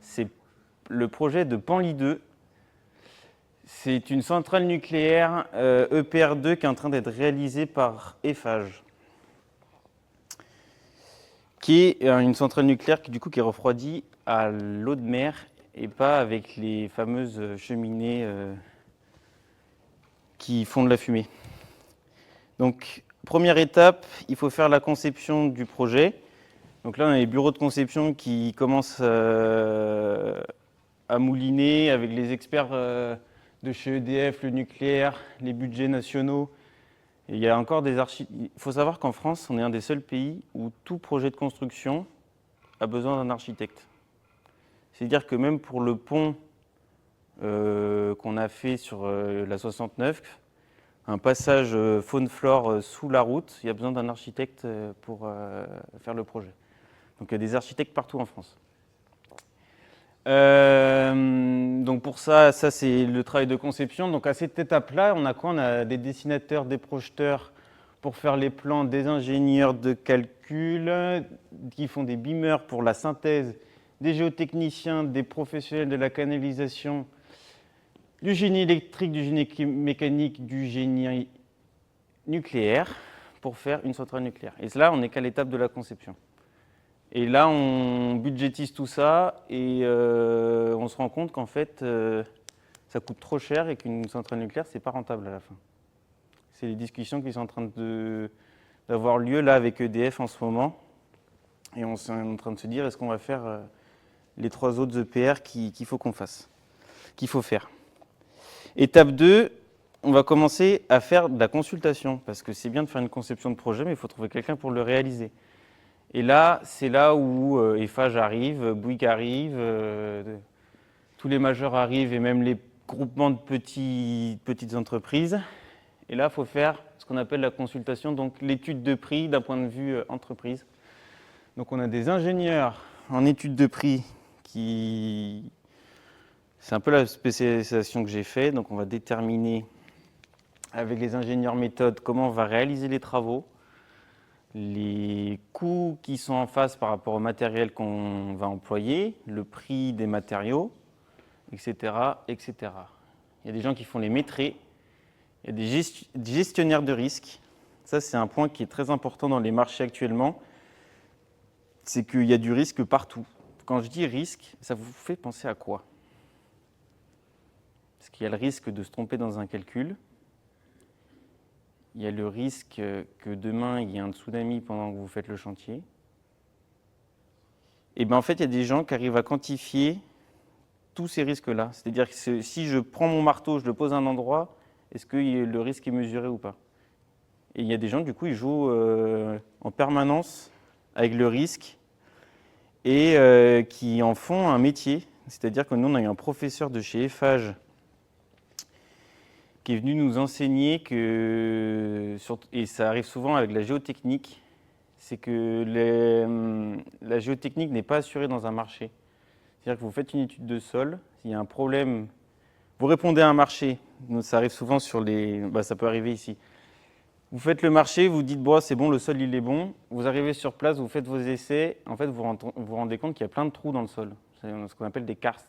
C'est le projet de Penly 2. C'est une centrale nucléaire EPR2 qui est en train d'être réalisée par Eiffage. qui est une centrale nucléaire qui, du coup, qui est refroidie à l'eau de mer et pas avec les fameuses cheminées qui font de la fumée. Donc, première étape, il faut faire la conception du projet. Donc là, on a les bureaux de conception qui commencent à mouliner avec les experts de chez EDF, le nucléaire, les budgets nationaux. Et il y a encore des architectes. Il faut savoir qu'en France, on est un des seuls pays où tout projet de construction a besoin d'un architecte. C'est-à-dire que même pour le pont qu'on a fait sur la 69, un passage faune-flore sous la route, il y a besoin d'un architecte pour faire le projet. Donc il y a des architectes partout en France. Donc pour ça c'est le travail de conception. Donc à cette étape-là, on a quoi? On a des dessinateurs, des projeteurs pour faire les plans, des ingénieurs de calcul qui font des beamers pour la synthèse, des géotechniciens, des professionnels de la canalisation, du génie électrique, du génie mécanique, du génie nucléaire pour faire une centrale nucléaire. Et là, on n'est qu'à l'étape de la conception. Et là, on budgétise tout ça et on se rend compte qu'en fait, ça coûte trop cher et qu'une centrale nucléaire, c'est pas rentable à la fin. C'est les discussions qui sont en train d'avoir lieu là avec EDF en ce moment. Et on est en train de se dire, est-ce qu'on va faire les 3 autres EPR qu'il faut qu'on fasse, qu'il faut faire. Étape 2, on va commencer à faire de la consultation, parce que c'est bien de faire une conception de projet, mais il faut trouver quelqu'un pour le réaliser. Et là, c'est là où Eiffage arrive, Bouygues arrive, tous les majeurs arrivent, et même les groupements de petites entreprises. Et là, il faut faire ce qu'on appelle la consultation, donc l'étude de prix d'un point de vue entreprise. Donc on a des ingénieurs en étude de prix qui... C'est un peu la spécialisation que j'ai fait. Donc on va déterminer avec les ingénieurs méthodes comment on va réaliser les travaux, les coûts qui sont en face par rapport au matériel qu'on va employer, le prix des matériaux, etc., etc. Il y a des gens qui font les maîtrises, il y a des gestionnaires de risques. Ça, c'est un point qui est très important dans les marchés actuellement. C'est qu'il y a du risque partout. Quand je dis risque, ça vous fait penser à quoi? Parce qu'il y a le risque de se tromper dans un calcul. Il y a le risque que demain, il y ait un tsunami pendant que vous faites le chantier. Et bien en fait, il y a des gens qui arrivent à quantifier tous ces risques-là. C'est-à-dire que si je prends mon marteau, je le pose à un endroit, est-ce que le risque est mesuré ou pas? Et il y a des gens, du coup, ils jouent en permanence avec le risque et qui en font un métier. C'est-à-dire que nous, on a eu un professeur de chez Eiffage qui est venu nous enseigner que, et ça arrive souvent avec la géotechnique, c'est que la géotechnique n'est pas assurée dans un marché. C'est-à-dire que vous faites une étude de sol, s'il y a un problème, vous répondez à un marché, ça arrive souvent sur ça peut arriver ici. Vous faites le marché, vous dites bon, c'est bon, le sol il est bon, vous arrivez sur place, vous faites vos essais, en fait vous vous rendez compte qu'il y a plein de trous dans le sol, c'est ce qu'on appelle des karstes.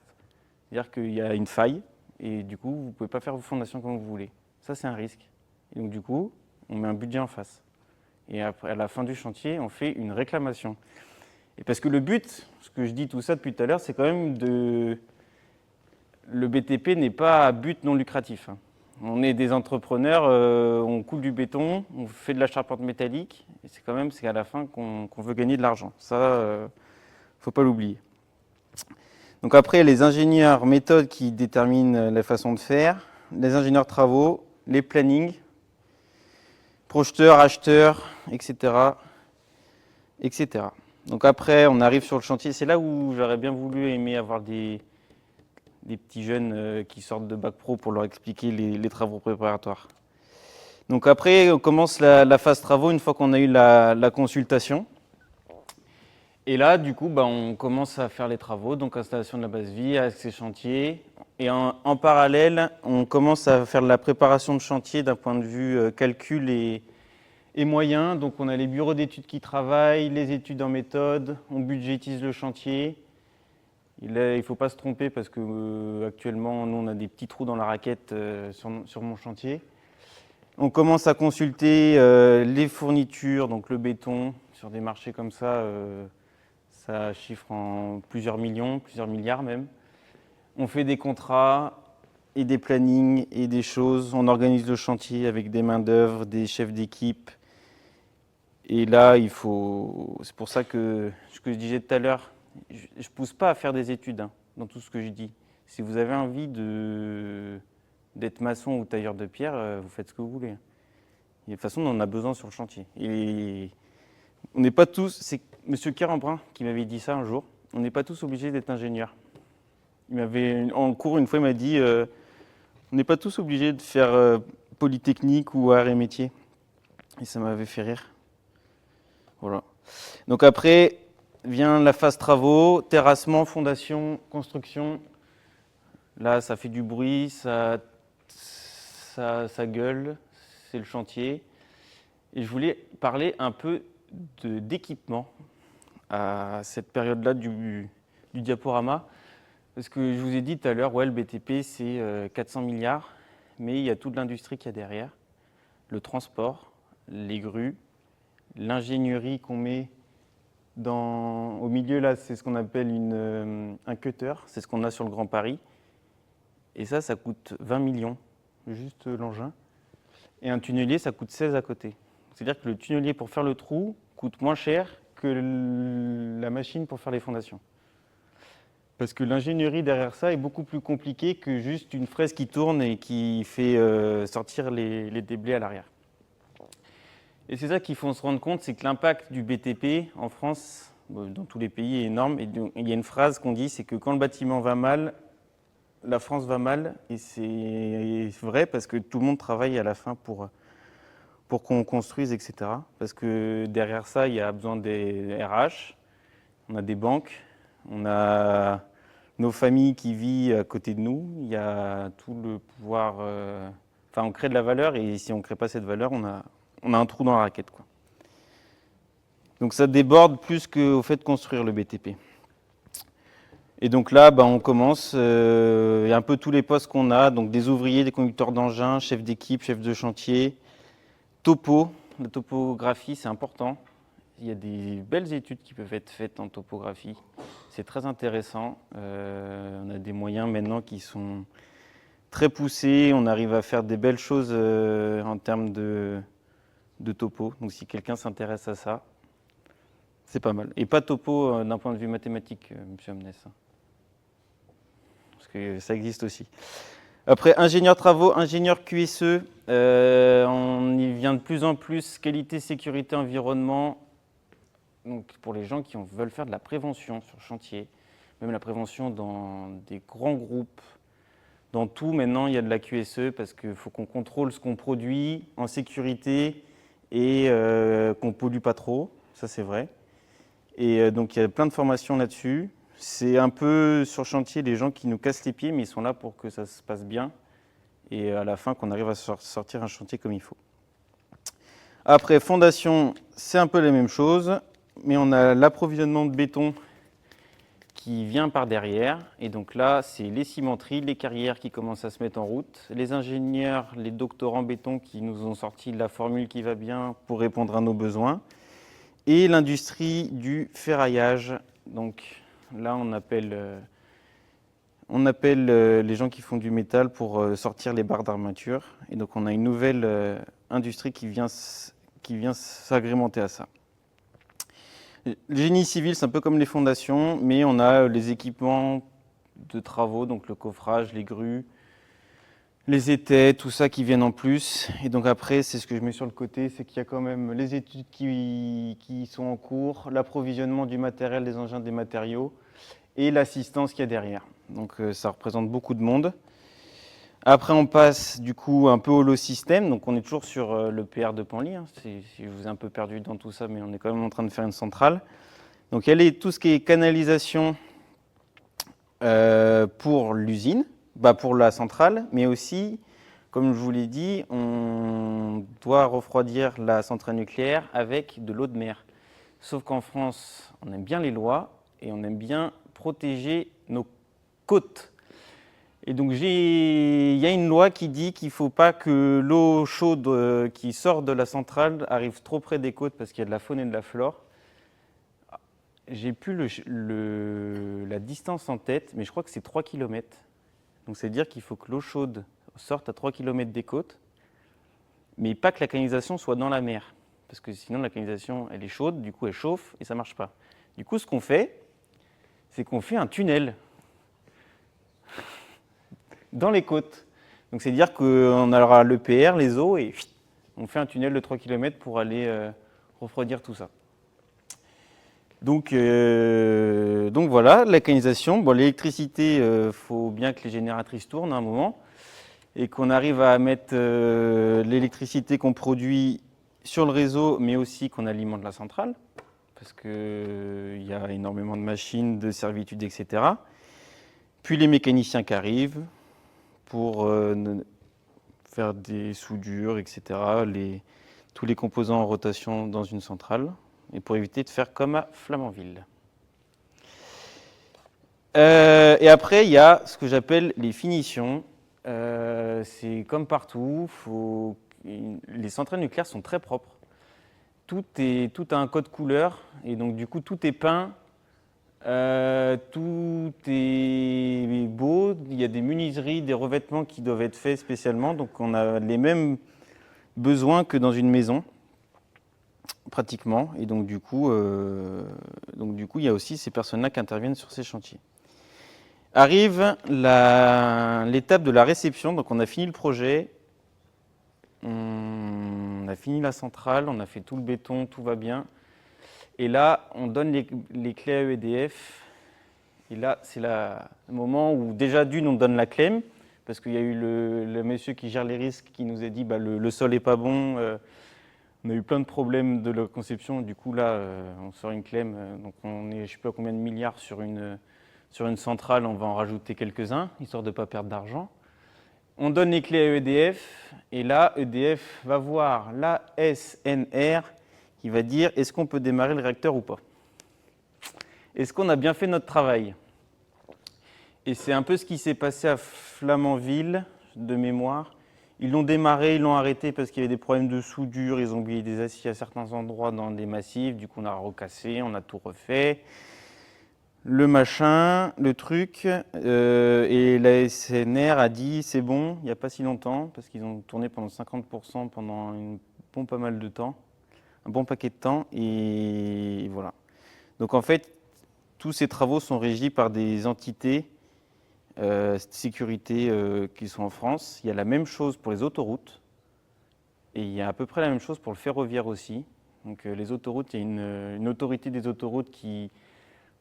C'est-à-dire qu'il y a une faille, et du coup, vous ne pouvez pas faire vos fondations comme vous voulez. Ça, c'est un risque. Et donc, du coup, on met un budget en face. Et après, à la fin du chantier, on fait une réclamation. Et parce que le but, ce que je dis tout ça depuis tout à l'heure, c'est quand même Le BTP n'est pas à but non lucratif. On est des entrepreneurs, on coule du béton, on fait de la charpente métallique, et c'est à la fin qu'on veut gagner de l'argent. Ça, il ne faut pas l'oublier. Donc après, les ingénieurs méthodes qui déterminent la façon de faire, les ingénieurs travaux, les plannings, projeteurs, acheteurs, etc., etc. Donc après, on arrive sur le chantier. C'est là où j'aurais bien voulu aimer avoir des petits jeunes qui sortent de Bac Pro pour leur expliquer les travaux préparatoires. Donc après, on commence la phase travaux une fois qu'on a eu la consultation. Et là, du coup, on commence à faire les travaux, donc installation de la base vie, accès chantier. Et en parallèle, on commence à faire de la préparation de chantier d'un point de vue calcul et moyens. Donc on a les bureaux d'études qui travaillent, les études en méthode, on budgétise le chantier. Il ne faut pas se tromper parce que actuellement, nous, on a des petits trous dans la raquette sur mon chantier. On commence à consulter les fournitures, donc le béton, sur des marchés comme ça chiffre en plusieurs millions, plusieurs milliards même. On fait des contrats et des plannings et des choses. On organise le chantier avec des main-d'œuvre, des chefs d'équipe. Et là, c'est pour ça que ce que je disais tout à l'heure, je ne pousse pas à faire des études dans tout ce que je dis. Si vous avez envie d'être maçon ou tailleur de pierre, vous faites ce que vous voulez. Et de toute façon, on en a besoin sur le chantier. Et on n'est pas tous, c'est M. Kerembrun qui m'avait dit ça un jour, on n'est pas tous obligés d'être ingénieurs. En cours, une fois, il m'a dit, on n'est pas tous obligés de faire Polytechnique ou arts et métiers. Et ça m'avait fait rire. Voilà. Donc après vient la phase travaux, terrassement, fondation, construction. Là, ça fait du bruit, ça gueule, c'est le chantier. Et je voulais parler un peu d'équipement à cette période-là du diaporama. Parce que je vous ai dit tout à l'heure, ouais, le BTP, c'est 400 milliards, mais il y a toute l'industrie qu'il y a derrière. Le transport, les grues, l'ingénierie qu'on met au milieu, là, c'est ce qu'on appelle un cutter, c'est ce qu'on a sur le Grand Paris. Et ça coûte 20 millions, juste l'engin. Et un tunnelier, ça coûte 16 à côté. C'est-à-dire que le tunnelier, pour faire le trou, coûte moins cher que la machine pour faire les fondations. Parce que l'ingénierie derrière ça est beaucoup plus compliquée que juste une fraise qui tourne et qui fait sortir les déblais à l'arrière. Et c'est ça qu'il faut se rendre compte, c'est que l'impact du BTP en France, dans tous les pays, est énorme. Et il y a une phrase qu'on dit, c'est que quand le bâtiment va mal, la France va mal. Et c'est vrai parce que tout le monde travaille à la fin pour qu'on construise, etc. Parce que derrière ça, il y a besoin des RH, on a des banques, on a nos familles qui vivent à côté de nous, il y a tout le pouvoir... on crée de la valeur et si on ne crée pas cette valeur, on a un trou dans la raquette, quoi. Donc ça déborde plus qu'au fait de construire le BTP. Et donc là, on commence, il y a un peu tous les postes qu'on a, donc des ouvriers, des conducteurs d'engins, chefs d'équipe, chefs de chantier, topo, la topographie c'est important. Il y a des belles études qui peuvent être faites en topographie, c'est très intéressant. On a des moyens maintenant qui sont très poussés, on arrive à faire des belles choses en termes de topo. Donc si quelqu'un s'intéresse à ça, c'est pas mal. Et pas topo d'un point de vue mathématique, monsieur Amnes. Parce que ça existe aussi. Après, ingénieur travaux, ingénieur QSE, on y vient de plus en plus, qualité, sécurité, environnement. Donc pour les gens qui veulent faire de la prévention sur chantier, même la prévention dans des grands groupes, dans tout maintenant il y a de la QSE parce qu'il faut qu'on contrôle ce qu'on produit en sécurité et qu'on ne pollue pas trop, ça c'est vrai. Et donc il y a plein de formations là-dessus. C'est un peu sur chantier les gens qui nous cassent les pieds, mais ils sont là pour que ça se passe bien et à la fin qu'on arrive à sortir un chantier comme il faut. Après, fondation, c'est un peu la même chose, mais on a l'approvisionnement de béton qui vient par derrière. Et donc là, c'est les cimenteries, les carrières qui commencent à se mettre en route, les ingénieurs, les doctorants béton qui nous ont sorti la formule qui va bien pour répondre à nos besoins, et l'industrie du ferraillage. Donc là, on appelle les gens qui font du métal pour sortir les barres d'armature. Et donc on a une nouvelle industrie qui vient s'agrémenter à ça. Le génie civil, c'est un peu comme les fondations, mais on a les équipements de travaux, donc le coffrage, les grues, les étais, tout ça qui viennent en plus. Et donc après, c'est ce que je mets sur le côté, c'est qu'il y a quand même les études qui sont en cours, l'approvisionnement du matériel, des engins, des matériaux, et l'assistance qu'il y a derrière. Donc ça représente beaucoup de monde. Après, on passe du coup un peu au lot système. Donc on est toujours sur le PR de Panly. Je vous ai un peu perdu dans tout ça, mais on est quand même en train de faire une centrale. Donc il y a tout ce qui est canalisation pour l'usine, pour la centrale, mais aussi, comme je vous l'ai dit, on doit refroidir la centrale nucléaire avec de l'eau de mer. Sauf qu'en France, on aime bien les lois et on aime bien protéger nos côtes. Et donc il y a une loi qui dit qu'il ne faut pas que l'eau chaude qui sort de la centrale arrive trop près des côtes parce qu'il y a de la faune et de la flore. j'ai plus la distance en tête, mais je crois que c'est 3 km. Donc c'est-à-dire qu'il faut que l'eau chaude sorte à 3 km des côtes, mais pas que la canalisation soit dans la mer. Parce que sinon la canalisation, elle est chaude, du coup elle chauffe et ça ne marche pas. Du coup, ce qu'on fait, c'est qu'on fait un tunnel dans les côtes. Donc c'est-à-dire qu'on aura l'EPR, les eaux, et on fait un tunnel de 3 km pour aller refroidir tout ça. Donc voilà, la canalisation. Bon, l'électricité, faut bien que les génératrices tournent à un moment et qu'on arrive à mettre l'électricité qu'on produit sur le réseau, mais aussi qu'on alimente la centrale, parce qu'il y a énormément de machines, de servitudes, etc. Puis les mécaniciens qui arrivent pour faire des soudures, etc., tous les composants en rotation dans une centrale, et pour éviter de faire comme à Flamanville. Et après, il y a ce que j'appelle les finitions. C'est comme partout, les centrales nucléaires sont très propres. Tout a un code couleur, et donc du coup tout est peint, tout est beau. Il y a des menuiseries, des revêtements qui doivent être faits spécialement, donc on a les mêmes besoins que dans une maison, pratiquement. Et donc du coup, il y a aussi ces personnes-là qui interviennent sur ces chantiers. Arrive l'étape de la réception. Donc on a fini le projet, on a fini la centrale, on a fait tout le béton, tout va bien. Et là, on donne les clés à EDF. Et là, c'est le moment où déjà d'une, on donne la clé, parce qu'il y a eu le monsieur qui gère les risques qui nous a dit le sol n'est pas bon. On a eu plein de problèmes de la conception. Du coup, là, on sort une clé. Donc on est, je ne sais pas combien de milliards sur une centrale. On va en rajouter quelques-uns, histoire de ne pas perdre d'argent. On donne les clés à EDF. Et là, EDF va voir l'ASNR qui va dire est-ce qu'on peut démarrer le réacteur ou pas. Est-ce qu'on a bien fait notre travail? Et c'est un peu ce qui s'est passé à Flamanville, de mémoire. Ils l'ont démarré, ils l'ont arrêté parce qu'il y avait des problèmes de soudure, ils ont oublié des aciers à certains endroits dans des massifs, du coup on a recassé, on a tout refait. Le machin, le truc, et la SNR a dit c'est bon, il n'y a pas si longtemps, parce qu'ils ont tourné pendant 50% pendant un bon pas mal de temps, un bon paquet de temps, et voilà. Donc en fait, tous ces travaux sont régis par des entités de sécurité qui sont en France. Il y a la même chose pour les autoroutes et il y a à peu près la même chose pour le ferroviaire aussi. Donc les autoroutes, il y a une autorité des autoroutes qui,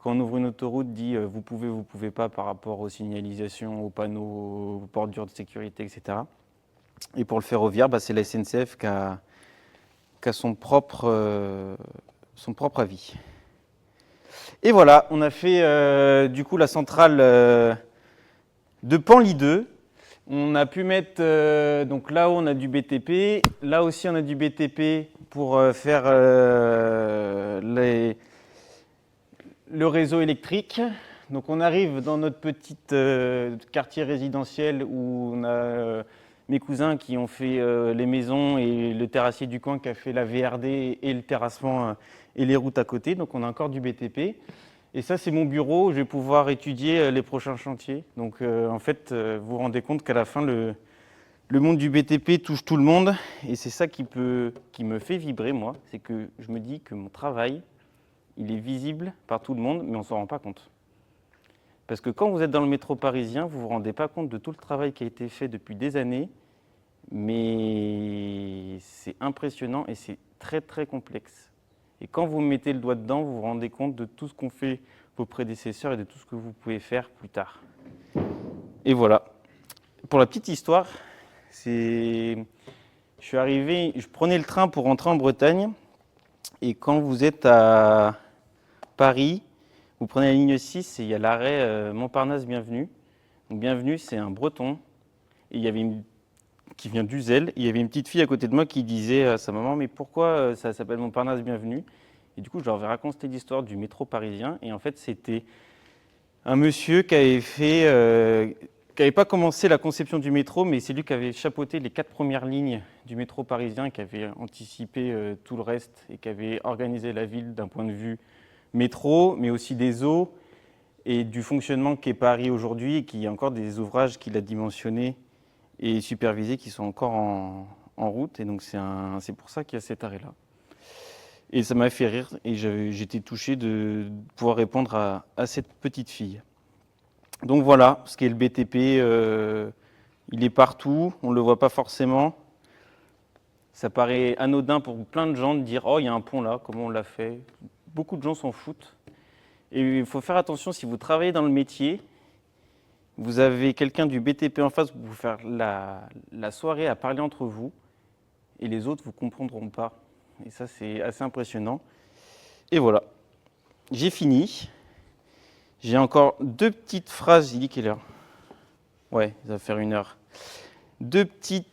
quand on ouvre une autoroute, dit vous pouvez pas par rapport aux signalisations, aux panneaux, aux bordures de sécurité, etc. Et pour le ferroviaire, c'est la SNCF qui a son propre avis. Et voilà, on a fait du coup la centrale de Penly 2. On a pu mettre, donc là-haut on a du BTP, là aussi on a du BTP pour faire le réseau électrique. Donc on arrive dans notre petit quartier résidentiel où on a mes cousins qui ont fait les maisons et le terrassier du coin qui a fait la VRD et le terrassement et les routes à côté. Donc on a encore du BTP. Et ça, c'est mon bureau où je vais pouvoir étudier les prochains chantiers. Donc en fait, vous vous rendez compte qu'à la fin, le monde du BTP touche tout le monde. Et c'est ça qui me fait vibrer, moi. C'est que je me dis que mon travail, il est visible par tout le monde, mais on ne s'en rend pas compte. Parce que quand vous êtes dans le métro parisien, vous ne vous rendez pas compte de tout le travail qui a été fait depuis des années. Mais c'est impressionnant et c'est très, très complexe. Et quand vous mettez le doigt dedans, vous vous rendez compte de tout ce qu'ont fait vos prédécesseurs et de tout ce que vous pouvez faire plus tard. Et voilà. Pour la petite histoire, je prenais le train pour rentrer en Bretagne. Et quand vous êtes à Paris, vous prenez la ligne 6 et il y a l'arrêt Montparnasse-Bienvenue. Donc Bienvenue, c'est un breton. Et il y avait qui vient d'Uzel. Il y avait une petite fille à côté de moi qui disait à sa maman « Mais pourquoi ça s'appelle Montparnasse Bienvenue ?» Et du coup, je leur avais raconté l'histoire du métro parisien. Et en fait, c'était un monsieur qui avait pas commencé la conception du métro, mais c'est lui qui avait chapeauté les 4 premières lignes du métro parisien, qui avait anticipé tout le reste et qui avait organisé la ville d'un point de vue métro, mais aussi des eaux et du fonctionnement qu'est Paris aujourd'hui, et qu'il y a encore des ouvrages qu'il a dimensionnés et supervisés qui sont encore en route. Et donc c'est pour ça qu'il y a cet arrêt-là. Et ça m'a fait rire et j'étais touché de pouvoir répondre à cette petite fille. Donc voilà, ce qui est le BTP, il est partout, on ne le voit pas forcément. Ça paraît anodin pour plein de gens de dire « Oh, il y a un pont là, comment on l'a fait ?» Beaucoup de gens s'en foutent. Et il faut faire attention, si vous travaillez dans le métier, vous avez quelqu'un du BTP en face, vous pouvez faire la soirée à parler entre vous, et les autres ne vous comprendront pas. Et ça, c'est assez impressionnant. Et voilà, j'ai fini. J'ai encore 2 petites phrases. Il dit quelle heure? Ouais, ça va faire 1 heure. 2 petits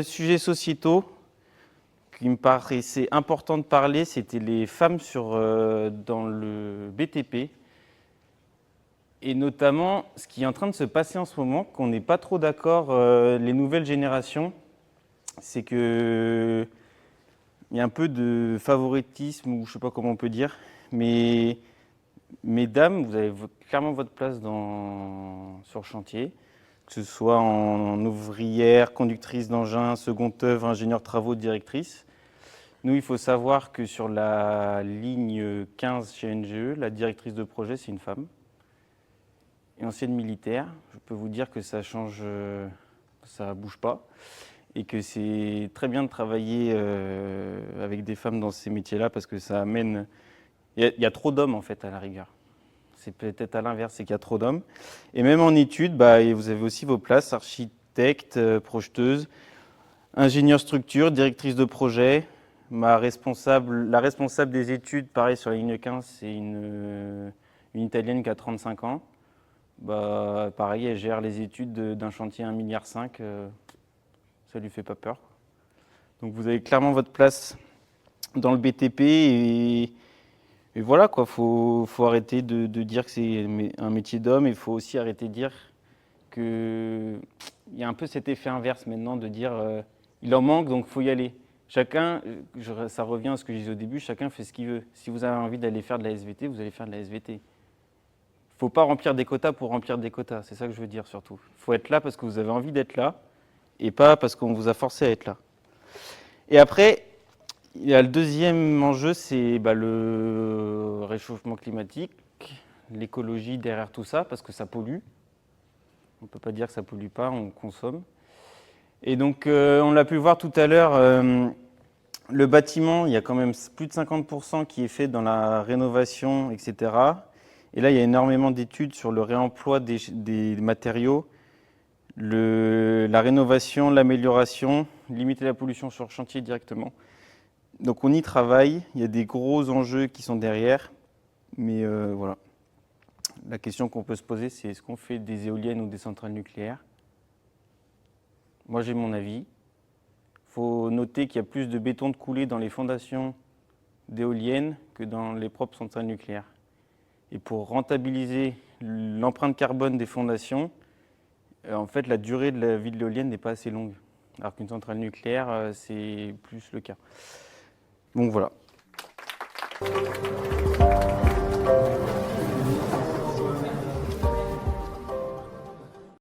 sujets sociétaux qui me paraissaient importants de parler. C'était les femmes dans le BTP. Et notamment, ce qui est en train de se passer en ce moment, qu'on n'est pas trop d'accord, les nouvelles générations, c'est qu'il y a un peu de favoritisme, ou je ne sais pas comment on peut dire, mais mesdames, vous avez clairement votre place sur le chantier, que ce soit en ouvrière, conductrice d'engin, seconde œuvre, ingénieur travaux, directrice. Nous, il faut savoir que sur la ligne 15 chez NGE, la directrice de projet, c'est une femme. Et ancienne militaire, je peux vous dire que ça change, ça bouge pas. Et que c'est très bien de travailler avec des femmes dans ces métiers-là parce que ça amène... Il y a trop d'hommes en fait à la rigueur. C'est peut-être à l'inverse, c'est qu'il y a trop d'hommes. Et même en études, vous avez aussi vos places, architecte, projeteuse, ingénieur structure, directrice de projet. La responsable des études, pareil sur la ligne 15, c'est une Italienne qui a 35 ans. Pareil, elle gère les études d'un chantier 1,5 milliard. Ça ne lui fait pas peur. Donc vous avez clairement votre place dans le BTP et voilà quoi. Faut arrêter de dire que c'est un métier d'homme. Il faut aussi arrêter de dire qu'il y a un peu cet effet inverse maintenant de dire il en manque donc il faut y aller. Chacun, ça revient à ce que je disais au début, chacun fait ce qu'il veut. Si vous avez envie d'aller faire de la SVT, vous allez faire de la SVT. Il ne faut pas remplir des quotas pour remplir des quotas, c'est ça que je veux dire surtout. Il faut être là parce que vous avez envie d'être là et pas parce qu'on vous a forcé à être là. Et après, il y a le deuxième enjeu, c'est le réchauffement climatique, l'écologie derrière tout ça, parce que ça pollue. On ne peut pas dire que ça ne pollue pas, on consomme. Et donc, on l'a pu voir tout à l'heure, le bâtiment, il y a quand même plus de 50% qui est fait dans la rénovation, etc. Et là, il y a énormément d'études sur le réemploi des matériaux, la rénovation, l'amélioration, limiter la pollution sur le chantier directement. Donc on y travaille, il y a des gros enjeux qui sont derrière, mais voilà. La question qu'on peut se poser, c'est est-ce qu'on fait des éoliennes ou des centrales nucléaires? Moi j'ai mon avis. Il faut noter qu'il y a plus de béton de coulé dans les fondations d'éoliennes que dans les propres centrales nucléaires. Et pour rentabiliser l'empreinte carbone des fondations, en fait la durée de la vie de l'éolienne n'est pas assez longue. Alors qu'une centrale nucléaire, c'est plus le cas. Donc voilà.